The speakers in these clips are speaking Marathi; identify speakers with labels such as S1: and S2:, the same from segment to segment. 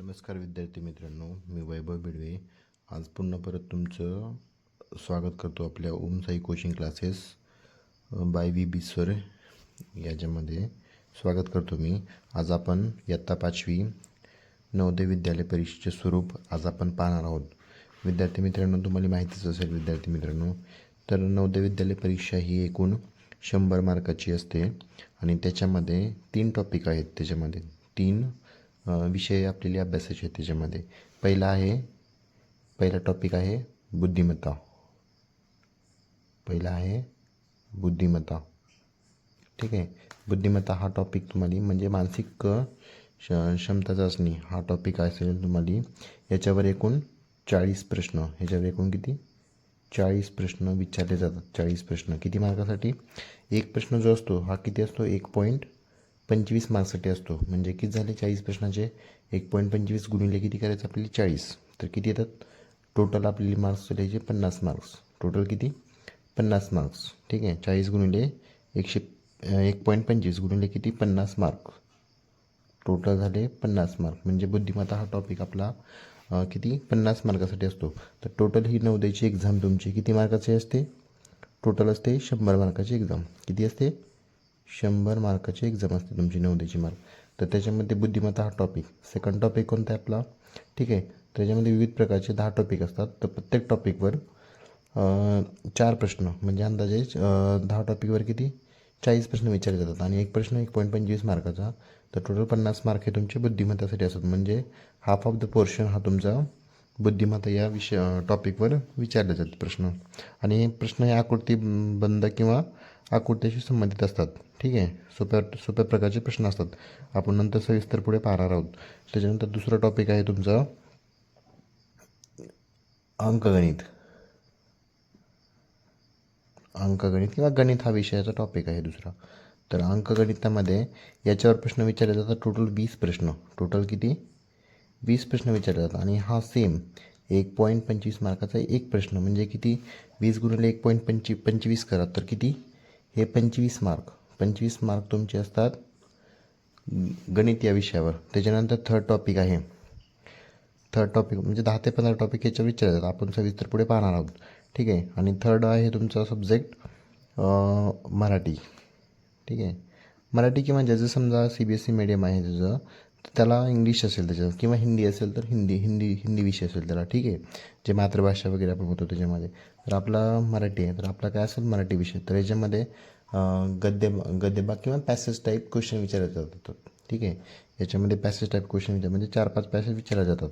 S1: नमस्कार विद्यार्थी मित्रांनो, मी वैभव बिडवे. आज पुन्हा परत तुमचं स्वागत करतो आपल्या Om Sai coaching classes by V B sir याच्यामध्ये स्वागत करतो मी. आज आपण इयत्ता 5वी नवोदय विद्यालय परीक्षेचे स्वरूप आज आपण पाहणार आहोत. विद्यार्थी मित्रांनो, तुम्हाला माहितीच असेल विद्यार्थी मित्रांनो, तर नवोदय विद्यालय परीक्षा ही एकूण 100 मार्काची असते आणि त्याच्यामध्ये 3 टॉपिक आहेत. त्याच्यामध्ये 3 विषय आपल्याला अभ्यासाचे आहेत. त्याच्यामध्ये पहिला टॉपिक आहे बुद्धिमत्ता. ठीक आहे. बुद्धिमत्ता हा टॉपिक तुम्हाला म्हणजे मानसिक क्षमता चाचणी हा टॉपिक असेल तुम्हाला. याच्यावर एकूण 40 प्रश्न, ह्याच्यावर एकूण किती 40 प्रश्न विचारले जातात. 40 प्रश्न किती मार्कासाठी? एक प्रश्न जो असतो हा किती असतो 1.25 मार्क्ससाठी असतो. म्हणजे किती झाले 40 प्रश्नाचे 1.25 गुणिले किती करायचं आपल्याला 40, तर किती येतात टोटल आपल्याला मार्क्स लिहायचे 50 मार्क्स. टोटल किती 50 मार्क्स. ठीक आहे. 40 गुणिले 1.25 गुणिले किती 50 मार्क, टोटल झाले 50 मार्क. म्हणजे बुद्धिमत्ता हा टॉपिक आपला किती 50 मार्कासाठी असतो. तर टोटल ही नवोदयची एक्झाम तुमची किती मार्काची असते? टोटल असते 100 मार्काची एक्झाम. किती असते? 100 मार्काची एक्झाम असते तुमची नवोदयची मार्क. तर त्याच्यामध्ये बुद्धिमत्ता हा टॉपिक. सेकंड टॉपिक कोणता आहे आपला? ठीक आहे. त्याच्यामध्ये विविध प्रकारचे 10 टॉपिक असतात. तर प्रत्येक टॉपिकवर 4 प्रश्न म्हणजे अंदाजे 10 टॉपिकवर किती 40 प्रश्न विचारले जातात आणि एक प्रश्न 1.25 मार्काचा. तर टोटल 50 मार्क हे तुमचे बुद्धिमत्तासाठी असतात. म्हणजे हाफ ऑफ द पोर्शन हा तुमचा बुद्धिमत्ता या टॉपिकवर विचारले जातात प्रश्न. आणि प्रश्न हे आकृतीबंध किंवा आकृतीशी संबंधित असतात. ठीक आहे. सोप्या प्रकारचे प्रश्न असतात. आपण नंतर सविस्तर पुढे पाहणार आहोत. त्याच्यानंतर दुसरा टॉपिक आहे तुमचा अंकगणित किंवा गणित हा विषयाचा टॉपिक आहे दुसरा. तर अंकगणितामध्ये याच्यावर प्रश्न विचारले जातात. टोटल 20 प्रश्न. टोटल किती 20 प्रश्न विचारले जातात. आणि हा सेम 1.25 मार्काचा एक प्रश्न म्हणजे किती 20 गुणिले 1.25 करा तर किती हे 25 मार्क. 25 मार्क तुमचे असतात गणित या विषयावर. त्याच्यानंतर थर्ड टॉपिक आहे. थर्ड टॉपिक म्हणजे 10 ते 15 टॉपिक याच्यावर विचारले जातात. आपण सविस्तर पुढे पाहणार आहोत. ठीक आहे. आणि थर्ड आहे तुमचा सब्जेक्ट मराठी. ठीक आहे. मराठी किंवा ज्याचं समजा CBSE मीडियम आहे त्याचं, तर त्याला इंग्लिश असेल त्याच्यात किंवा हिंदी असेल तर हिंदी विषय असेल त्याला. ठीक आहे. जे मातृभाषा वगैरे आपण होतो त्याच्यामध्ये. तर आपला मराठी आहे तर आपला काय असेल मराठी विषय. तर याच्यामध्ये गद्यभाग किंवा पॅसेज टाईप क्वेश्चन विचारले जातात. ठीक आहे. याच्यामध्ये पॅसेज टाईप क्वेश्चन म्हणजे 4-5 पॅसेज विचारले जातात.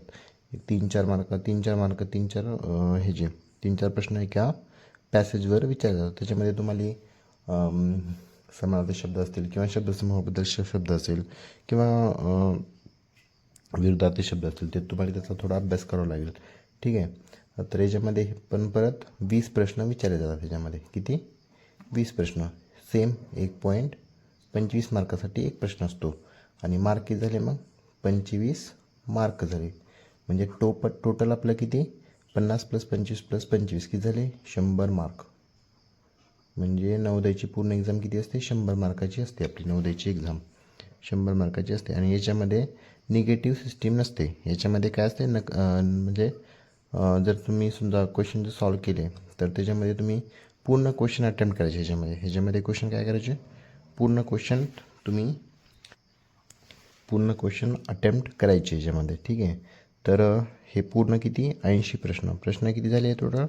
S1: 3-4 मार्क 3-4 प्रश्न एका पॅसेजवर विचारले जातात. त्याच्यामध्ये तुम्हाला समानार्थी शब्द असतील किंवा शब्दसमूहाबद्दल शब्द असेल किंवा विरुद्धार्थी शब्द असतील ते तुम्हाला त्याचा थोडा अभ्यास करावा लागेल. ठीक आहे. तर याच्यामध्ये पण परत 20 प्रश्न विचारले जातात. त्याच्यामध्ये किती 20 प्रश्न. सेम 1.25 मार्कासाठी एक प्रश्न असतो. आणि मार्क किती झाले मग 25 मार्क झाले. म्हणजे टोटल आपलं किती 50 + 25 + 25 किती झाले 100 मार्क. म्हणजे नवोदयची पूर्ण एक्झाम किती असते 100 मार्काची असते. आपली नवोदयची एक्झाम 100 मार्काची असते. आणि याच्यामध्ये निगेटिव्ह सिस्टीम नसते. याच्यामध्ये काय असते म्हणजे जर तुम्ही समजा क्वेश्चन जर सॉल्व केले तर त्याच्यामध्ये तुम्ही पूर्ण क्वेश्चन अटेम्प्ट करायचे. ह्याच्यामध्ये क्वेश्चन काय करायचे पूर्ण क्वेश्चन अटेम्प्ट करायचे ह्याच्यामध्ये. ठीक आहे. तर हे पूर्ण किती 80 प्रश्न किती झाले टोटल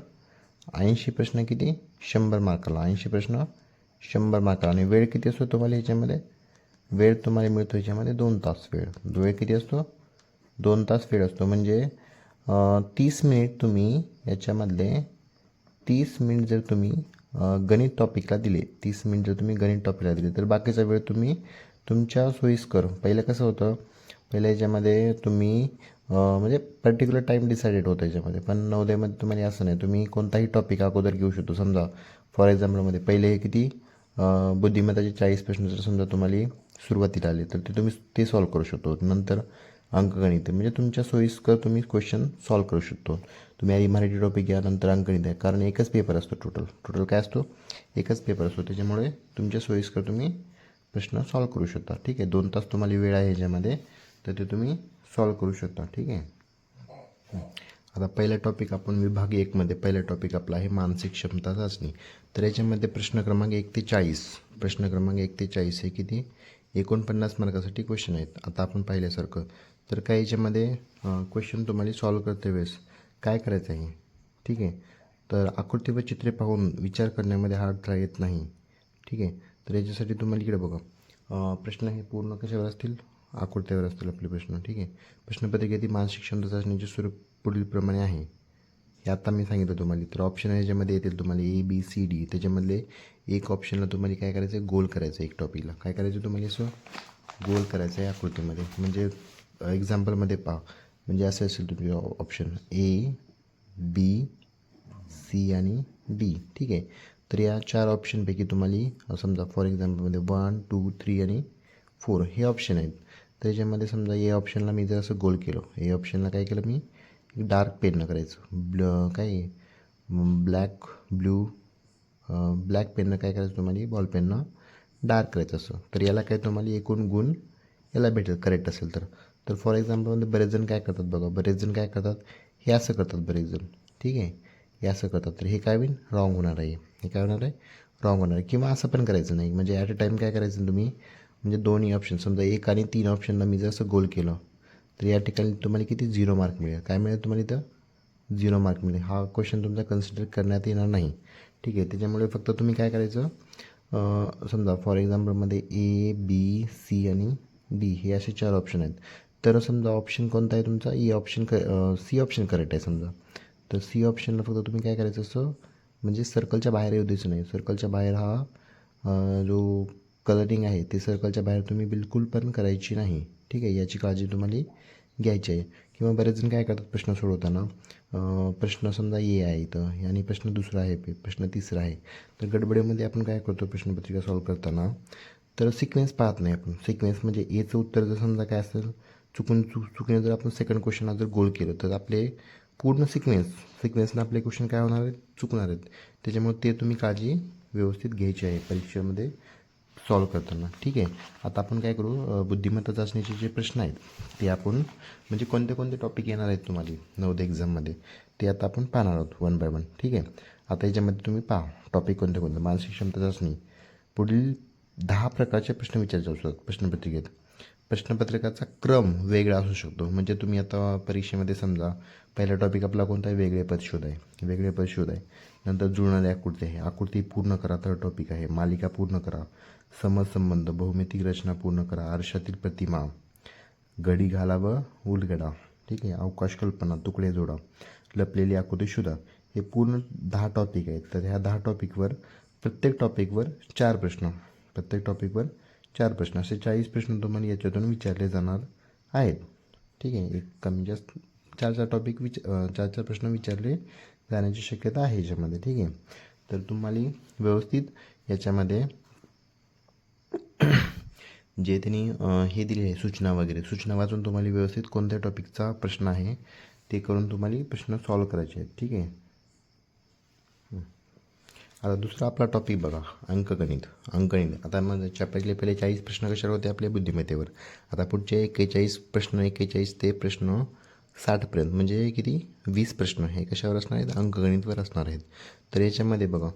S1: 80 प्रश्न किती 100 मार्काला. 80 प्रश्न 100 मार्काला. आणि वेळ किती असतो तुम्हाला ह्याच्यामध्ये? वेळ तुम्हाला मिळतो ह्याच्यामध्ये 2 तास वेळ किती असतो 2 तास वेळ असतो. म्हणजे 30 मिनिट तुम्ही याच्यामधले 30 मिनिट जर तुम्ही गणित टॉपिकला दिले 30 मिनिट जर तुम्ही गणित टॉपिकला दिले तर बाकीचा वेळ तुम्ही तुमच्या सोयीस्कर. पहिलं कसं होतं पहिल्या याच्यामध्ये तुम्ही म्हणजे पर्टिक्युलर टाईम डिसाइडेड होतं याच्यामध्ये. पण नवोदयमध्ये तुम्हाला असं नाही. तुम्ही कोणताही टॉपिक अगोदर घेऊ शकतो. समजा फॉर एक्झाम्पलमध्ये पहिले हे किती बुद्धिमत्ताचे 40 प्रश्न जर समजा तुम्हाला सुरुवातीला आले तर तुम्ही ते सॉल्व करू शकतो. नंतर अंकगणित म्हणजे तुमच्या सोयीस्कर तुम्ही क्वेश्चन सॉल्व करू शकतो. तुम्ही आधी मराठी टॉपिक घ्या नंतर अंकगणित आहे. कारण एकच पेपर असतो टोटल काय असतो एकच पेपर असतो. त्याच्यामुळे तुमच्या सोयीस्कर तुम्ही प्रश्न सॉल्व करू शकता. ठीक आहे. 2 तास तुम्हाला वेळ आहे ह्याच्यामध्ये तर ते तुम्ही सॉल्व करू शकता. ठीक आहे. आता पहिला टॉपिक आपण विभाग 1मध्ये पहिला टॉपिक आपला आहे मानसिक क्षमता चाचणी. तर याच्यामध्ये प्रश्न क्रमांक 1 ते 40 प्रश्न क्रमांक 1 ते 40 हे किती 49 मार्कासाठी क्वेश्चन आहेत. आता आपण पाहिल्यासारखं तर काय याच्यामध्ये क्वेश्चन तुम्हाला सॉल्व करते वेळेस काय करायचं आहे. ठीक आहे. तर आकृती व चित्रे पाहून विचार करण्यामध्ये हा अडथळा येत नाही. ठीक आहे. तर याच्यासाठी तुम्हाला इकडे बघा प्रश्न हे पूर्ण कशावर असतील आकृत्यावर असतील आपले प्रश्न. ठीक आहे. प्रश्नपत्रिकेतील मानसिक क्षमता चाचणीचे स्वरूप पुढीलप्रमाणे आहे. हे आता मी सांगितलं तुम्हाला. तर ऑप्शन याच्यामध्ये येतील तुम्हाला ABCD. त्याच्यामधले एक ऑप्शनला तुम्हाला काय करायचं आहे गोल करायचं आहे. एक टॉपिकला काय करायचं तुम्हाला असं गोल करायचं आहे आकृतीमध्ये. म्हणजे एक्झाम्पलमध्ये पहा म्हणजे असं असेल तुमचे ऑप्शन A, B, C आणि D. ठीक आहे. तर या 4 ऑप्शनपैकी तुम्हाला समजा फॉर एक्झाम्पलमध्ये 1, 2, 3 आणि 4 हे ऑप्शन आहेत. त्याच्यामध्ये समजा ए ऑप्शनला मी जर असं गोल केलं ए ऑप्शनला काय केलं मी डार्क पेननं करायचं काय ब्लॅक पेननं काय करायचं तुम्हाला बॉल पेननं डार्क करायचं असं. तर याला काय तुम्हाला एकूण गुण याला भेटेल करेक्ट असेल तर फॉर एक्झाम्पलमध्ये बरेच जण काय करतात बघा बरेच जण काय करतात हे असं करतात बरेच जण. ठीक आहे. हे असं करतात तर हे काय होईल रॉंग होणार आहे. हे काय होणार आहे रॉंग होणार आहे. किंवा असं पण करायचं नाही म्हणजे ॲट अ टाईम काय करायचं तुम्ही म्हणजे दोन्ही ऑप्शन समजा 1 आणि 3 ऑप्शनला मी जर असं गोल केलं तर या ठिकाणी तुम्हाला किती 0 मार्क मिळेल. काय मिळेल तुम्हाला इथं 0 मार्क मिळेल. हा क्वेश्चन तुमचा कन्सिडर करण्यात येणार नाही. ठीक आहे. त्याच्यामुळे फक्त तुम्ही काय करायचं समजा फॉर एक्झाम्पलमध्ये ABC आणि D हे असे 4 ऑप्शन आहेत. तर समजा ऑप्शन कोणता आहे तुमचा C ऑप्शन करेक्ट आहे समजा. तर C ऑप्शनला फक्त तुम्ही काय करायचं असं म्हणजे सर्कलच्या बाहेर येऊ द्यायचं नाही. सर्कलच्या बाहेर हा जो कलरिंग आहे ते सर्कलच्या बाहेर तुम्ही बिलकुल पण करायची नाही. ठीक आहे. याची काळजी तुम्हाला घ्यायची आहे. किंवा बरेच जण काय करतात प्रश्न सोडवताना प्रश्न समजा ए आहे इथं आणि प्रश्न दुसरा आहे प्रश्न तिसरा आहे. तर गडबडीमध्ये आपण काय करतो प्रश्नपत्रिका सॉल्व करताना तर सिक्वेन्स पाहत नाही आपण. सिक्वेन्स म्हणजे एचं उत्तर जर समजा काय असेल चुकीने जर आपण सेकंड क्वेश्चनला जर गोल केलं तर आपले पूर्ण सिक्वेन्सनं आपले क्वेश्चन काय होणार आहेत चुकणार आहेत. त्याच्यामुळे ते तुम्ही काळजी व्यवस्थित घ्यायची आहे परीक्षेमध्ये सॉल्व करताना. ठीक आहे. आता आपण काय करू बुद्धिमत्ता चाचणीचे जे प्रश्न आहेत ते आपण म्हणजे कोणते कोणते टॉपिक येणार आहेत तुम्हाला नवोदय एक्झाममध्ये ते आता आपण पाहणार आहोत 1 बाय 1. ठीक आहे. आता याच्यामध्ये तुम्ही पहा टॉपिक कोणते कोणते मानसिक क्षमता चाचणी पुढील 10 प्रकारचे प्रश्न विचारले जाऊ शकतात प्रश्नपत्रिकेत. प्रश्नपत्रिकाचा क्रम वेगळा असू शकतो. म्हणजे तुम्ही आता परीक्षेमध्ये समजा पहिला टॉपिक आपला कोणता आहे वेगळे पद शोध आहे. नंतर जुळणारी आकृती आहे आकृती पूर्ण करा थर्ड टॉपिक आहे. मालिका पूर्ण करा. समसंबंध बहुमितिक रचना पूर्ण करा. आरशातील प्रतिमा घडी घाला व उलगडा. ठीक आहे. अवकाश कल्पना तुकडे जोडा. लपलेली आकृती शोधा. हे पूर्ण 10 टॉपिक आहेत. तर ह्या 10 टॉपिकवर प्रत्येक टॉपिकवर 4 प्रश्न असे 40 प्रश्न तुम्हाला याच्यातून विचारले जाणार आहेत. ठीक आहे. एक कमी जास्त 4 प्रश्न विचारले जाण्याची शक्यता आहे याच्यामध्ये. ठीक आहे. तर तुम्हाला व्यवस्थित याच्यामध्ये जे त्यांनी हे दिले आहे सूचना वाचून तुम्हाला व्यवस्थित कोणत्या टॉपिकचा प्रश्न आहे ते करून तुम्हाला प्रश्न सॉल्व करायचे आहेत. ठीक आहे. आता दुसरा आपला टॉपिक बघा अंकगणित. आता मग पहिले 40 प्रश्न कशावर होते आपल्या बुद्धिमत्तेवर. आता पुढचे 41 ते प्रश्न 60पर्यंत म्हणजे किती 20 प्रश्न हे कशावर असणार आहेत अंकगणितवर असणार आहेत. तर याच्यामध्ये बघा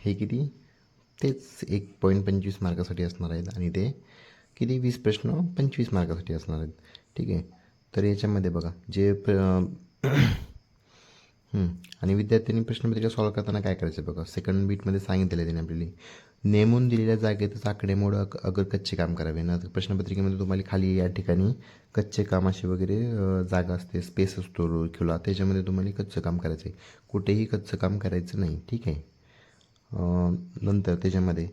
S1: हे किती तेच 1.25 मार्कासाठी असणार आहेत आणि ते किती 20 प्रश्न 25 मार्कासाठी असणार आहेत. ठीक आहे. तर याच्यामध्ये बघा जे आणि विद्यार्थ्यांनी प्रश्नपत्रिका सॉल्व करताना काय करायचं बघा सेकंड बीटमध्ये सांगितलेलं आहे त्यांनी आपल्याला नेमून दिलेल्या जागेतच आकडेमोड अगर कच्चे काम करावे ना. प्रश्नपत्रिकेमध्ये तुम्हाला खाली या ठिकाणी कच्चे काम असे वगैरे जागा असते स्पेस असतो खुला त्याच्यामध्ये तुम्हाला कच्चं काम करायचं आहे. कुठेही कच्चं काम करायचं नाही. ठीक आहे. नंतर त्याच्यामध्ये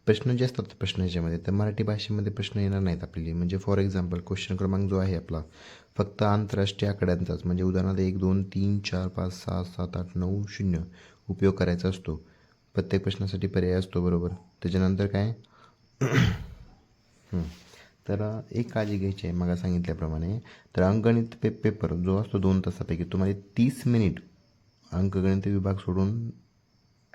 S1: प्रश्न जे असतात प्रश्न ह्याच्यामध्ये तर मराठी भाषेमध्ये प्रश्न येणार नाहीत आपल्याला. म्हणजे फॉर एक्झाम्पल क्वेश्चन क्रमांक जो आहे आपला फक्त आंतरराष्ट्रीय आकड्यांचाच म्हणजे उदाहरणार्थ 1 2 3 4 5 6 7 8 9 0 उपयोग करायचा असतो. प्रत्येक प्रश्नासाठी पर्याय असतो बरोबर. त्याच्यानंतर काय तर एक काळजी घ्यायची आहे मग सांगितल्याप्रमाणे. तर अंकगणित पेपर जो असतो 2 तासापैकी तुम्हाला 30 मिनिट अंकगणित विभाग सोडून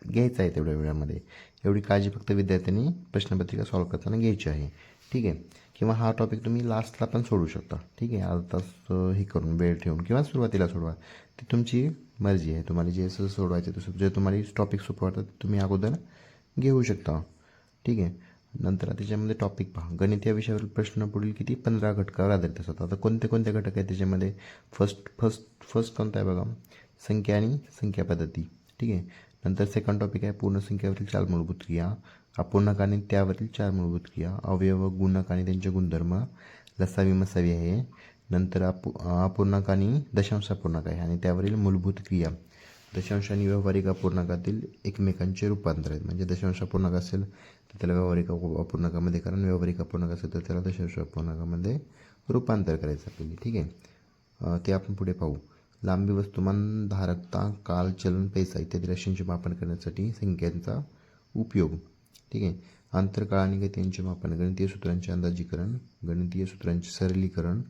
S1: घ्यायचा आहे तेवढ्या वेळामध्ये. एवढी काळजी फक्त विद्यार्थ्यांनी प्रश्नपत्रिका सॉल्व करताना घ्यायची आहे. ठीक आहे. किंवा हा टॉपिक तुम्ही लास्टला पण सोडू शकता, ठीक आहे. अर्धा तास हे करून वेळ ठेवून किंवा सुरुवातीला सोडवा, ती तुमची मर्जी आहे. तुम्हाला जे असं सोडवायचं तसं जे तुम्हाला टॉपिक सोपं वाटतं तुम्ही अगोदर घेऊ शकता, ठीक आहे. नंतर त्याच्यामध्ये टॉपिक पहा. गणित या विषयावरील प्रश्न पुढील किती 15 घटकावर आधारित असतात. आता कोणते कोणते घटक आहेत त्याच्यामध्ये? फर्स्ट कोणता आहे बघा, संख्या आणि संख्या पद्धती, ठीक आहे. नंतर सेकंड टॉपिक आहे पूर्ण संख्येवरील 4 मूलभूत क्रिया, अपूर्णांक आणि त्यावरील 4 मूलभूत क्रिया, अवयव गुणक आणि त्यांचे गुणधर्म, लसावी मसावी आहे. नंतर अपूर्णांक आणि दशांश अपूर्णांक आहे आणि त्यावरील मूलभूत क्रिया. दशांश आणि व्यावहारिक अपूर्णांकातील एकमेकांचे रूपांतर आहेत. म्हणजे दशांश अपूर्णांक असेल तर त्याला व्यावहारिक अपूर्णांकामध्ये, कारण व्यावहारिक अपूर्णांक असेल तर त्याला दशांश अपूर्णांकामध्ये रूपांतर करायचं आपल्याला, ठीक आहे. ते आपण पुढे पाहू. लांबी, वस्तुमान, धारकता, काल, चलन, पैसा इत्यादी राशींचे मापन करण्यासाठी संख्यांचा उपयोग, ठीक आहे. आंतरकाळ आणि गती यांचे मापन, गणितीय सूत्रांचे अंदाजीकरण, गणितीय सूत्रांचे सरलीकरण,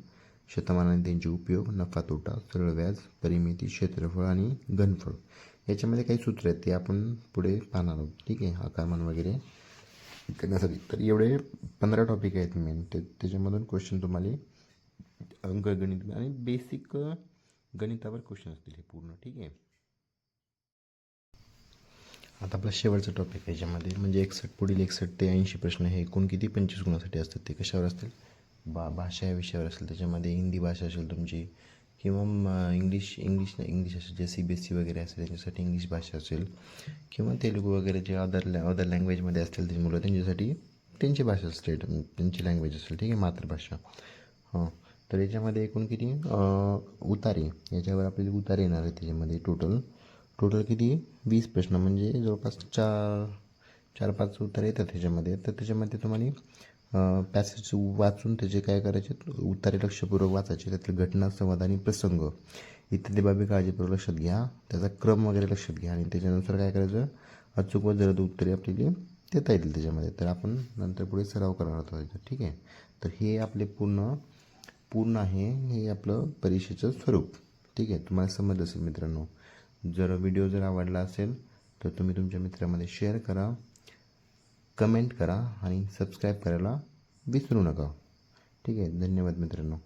S1: शतमान आणि त्यांचे उपयोग, नफा तोटा, सरळ व्याज, परिमिती, क्षेत्रफळ आणि घनफळ. याच्यामध्ये काही सूत्र आहेत ते आपण पुढे पाहणार आहोत, ठीक आहे. आकारमान वगैरे करण्यासाठी. तर एवढे 15 टॉपिक आहेत मेन, त्याच्यामधून क्वेश्चन तुम्हाला अंकगणित आणि बेसिक गणितावर क्वेश्चन असतील हे पूर्ण, ठीक आहे. आता आपला शेवटचा टॉपिक आहे याच्यामध्ये म्हणजे 61 पुढील 61 ते 80 प्रश्न हे एकूण किती 25 गुणासाठी असतात. ते कशावर असतील? भाषा या विषयावर असेल. त्याच्यामध्ये हिंदी भाषा असेल तुमची किंवा इंग्लिश असेल, जे CBSE वगैरे असेल त्याच्यासाठी इंग्लिश भाषा असेल किंवा तेलुगू वगैरे जे अदर लँग्वेजमध्ये असतील ते मुलं त्यांच्यासाठी त्यांची भाषा स्टेट त्यांची लँग्वेज असेल, ठीक आहे, मातृभाषा. हां, तर याच्यामध्ये एकूण किती उतारे, याच्यावर आपल्याला उतारे येणार आहे. त्याच्यामध्ये टोटल किती 20 प्रश्न म्हणजे जवळपास 4-5 उत्तरं येतात त्याच्यामध्ये. तर त्याच्यामध्ये तुम्हाला पॅसेज वाचून त्याचे काय करायचे, उत्तरे लक्षपूर्वक वाचायचे. त्यातली घटना, संवाद आणि प्रसंग इत्यादी बाबी काळजीपूर्वक लक्षात घ्या. त्याचा क्रम वगैरे लक्षात घ्या आणि त्याच्यानुसार काय करायचं, अचूक व जलद उत्तरे आपल्याला देता येतील त्याच्यामध्ये. तर आपण नंतर पुढे सराव करणार आहोत, ठीक आहे. तर हे आपले पूर्ण आहे हे आपलं परीक्षेचं स्वरूप, ठीक आहे. तुम्हाला समजलं असेल मित्रांनो. जर व्हिडिओ आवडला असेल तर तुम्ही तुमच्या मित्रामध्ये शेअर करा, कमेंट करा आणि सबस्क्राईब करायला विसरू नका, ठीक आहे. धन्यवाद मित्रांनो.